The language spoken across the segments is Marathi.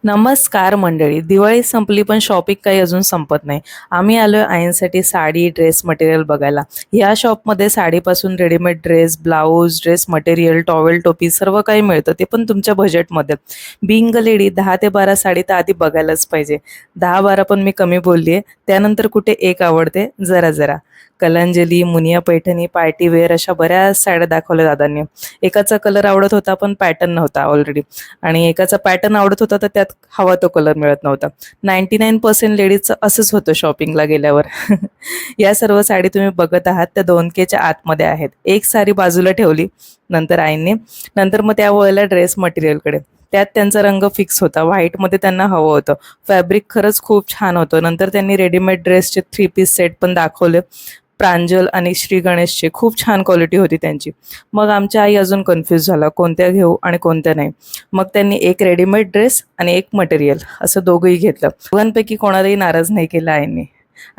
नमस्कार मंडळी. दिवाळी संपली पण शॉपिंग काही अजून संपत नाही. आम्ही आलोय आईंसाठी साडी, ड्रेस मटेरियल बघायला. या शॉपमध्ये साडीपासून readymade dress, blouse, dress material, towel, टोपी सर्व काही मिळतं. ते पण तुमच्या बजेटमध्ये. बिंग अ लेडी 10 ते 12 साडी तर आधी बघायलाच पाहिजे. 10-12 पण मी कमी बोललीये. त्यानंतर कुठे एक आवडते जरा जरा. कलांजली, मुनिया पैठणी, पार्टी वेअर अशा बऱ्याच साड्या दाखवल्या दादांनी. एकाचा कलर आवडत होता पण पॅटर्न नव्हता ऑलरेडी. आणि एकाचा पॅटर्न आवडत होता तर त्यात हवा तो कलर मिळत नव्हता. 99% लेडीजचं असंच होतं शॉपिंगला गेल्यावर. या सर्व साडी तुम्ही बघत आहात त्या 2Kच्या आतमध्ये आहेत. एक साडी बाजूला ठेवली नंतर आईंनी. नंतर मग त्या वळल्या ड्रेस मटेरियलकडे. त्यात त्यांचा रंग फिक्स होता. व्हाईटमध्ये त्यांना हवं होतं. फॅब्रिक खरंच खूप छान होतं. नंतर त्यांनी रेडीमेड ड्रेसचे 3 पीस सेट पण दाखवले. प्रांजल आणि श्री गणेशचे खूप छान क्वालिटी होती त्यांची. मग आमच्या आई अजून कन्फ्यूज झाला कोणत्या घेऊ आणि कोणत्या नाही. मग त्यांनी एक रेडीमेड ड्रेस आणि एक मटेरियल असं दोघंही घेतलं. दोघांपैकी कोणालाही नाराज नाही केलं आईंनी.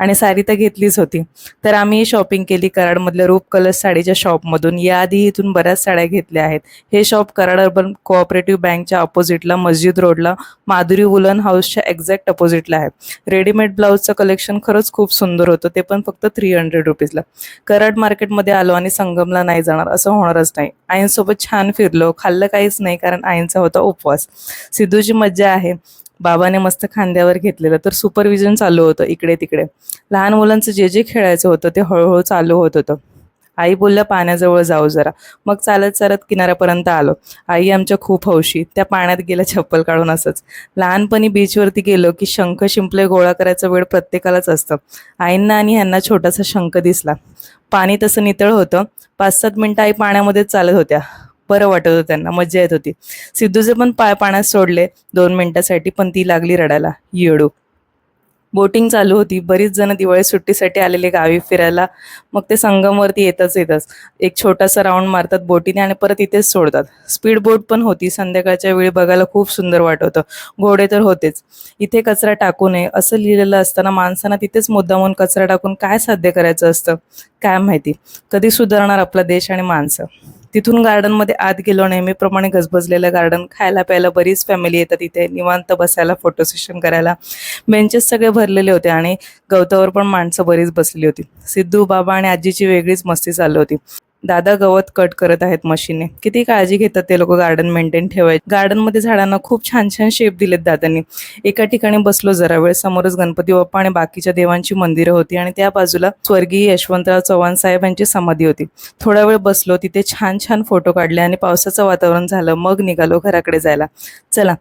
आणि साडी तर घेतलीच होती. तर आम्ही शॉपिंग केली कराडमधल्या रूप कलर्स साडीच्या शॉपमधून. याआधी इथून बऱ्याच साड्या घेतल्या आहेत. हे शॉप कराड अर्बन कोऑपरेटिव्ह बँकच्या अपोजिटला मस्जिद रोडला माधुरी वुलन हाऊसच्या एक्झॅक्ट अपोजिटला आहे. रेडीमेड ब्लाऊजचं कलेक्शन खरंच खूप सुंदर होतं. ते पण फक्त 300 रुपीजला. कराड मार्केटमध्ये आलो आणि संगमला नाही जाणार असं होणारच नाही. आईंसोबत छान फिरलो. खाल्लं काहीच नाही कारण आईंचा होता उपवास. सिद्धूची मज्जा आहे. बाबाने मस्त खांद्यावर घेतलेलं तर सुपरविजन चालू होतं इकडे तिकडे. लहान मुलांचं जे जे खेळायचं होतं ते हळूहळू चालू होत होतं. आई बोलल्या पाण्याजवळ जाऊ जरा. मग चालत चालत किनाऱ्यापर्यंत आलो. आई आमच्या खूप हौशी. त्या पाण्यात गेल्या चप्पल काढून असंच. लहानपणी बीचवरती गेलो की शंख शिंपले गोळा करायचा वेळ प्रत्येकालाच असतं. आईंना आणि ह्यांना छोटासा शंख दिसला. पाणी तसं नितळ होतं. 5-7 मिनिटं आई पाण्यामध्येच चालत होत्या. बरं वाटत होतं त्यांना. मज्जा येत होती. सिद्धूचे पण पाय पाण्यात सोडले 2 मिनिटासाठी पण ती लागली रडायला. येडू. बोटिंग चालू होती. बरीच जण दिवाळी सुट्टीसाठी आलेले गावी फिरायला. मग ते संगमवरती येतच. एक छोटासा राऊंड मारतात बोटीने आणि परत इथेच सोडतात. स्पीड बोट पण होती. संध्याकाळच्या वेळी बघायला खूप सुंदर वाटत होतं. घोडे तर होतेच. इथे कचरा टाकू नये असं लिहिलेलं असताना माणसांना तिथेच मुद्दामून कचरा टाकून काय साध्य करायचं असतं काय माहिती. कधी सुधारणार आपला देश आणि माणसं. तिथून गार्डनमध्ये आत गेलो. नेहमीप्रमाणे गजबजलेलं गार्डन. खायला प्यायला बरीच फॅमिली येतात इथे. निवांत बसायला, फोटो सेशन करायला. बेंचेस सगळे भरलेले होते आणि गवतावर पण माणसं बरीच बसलेली होती. सिद्धू, बाबा आणि आजीची वेगळीच मस्ती चालू होती. दादा गवत कट करत आहेत मशीनने. किती काळजी घेतात ते लोक गार्डन मेंटेन ठेवायचे. गार्डनमध्ये झाडांना खूप छान छान शेप दिलेत दादांनी. एका ठिकाणी बसलो जरा वेळ. समोरच गणपती बाप्पा आणि बाकीच्या देवांची मंदिरं होती आणि त्या बाजूला स्वर्गीय यशवंतराव चव्हाण साहेब यांची समाधी होती. थोडा वेळ बसलो तिथे. छान छान फोटो काढले आणि पावसाचं वातावरण झालं. मग निघालो घराकडे जायला. चला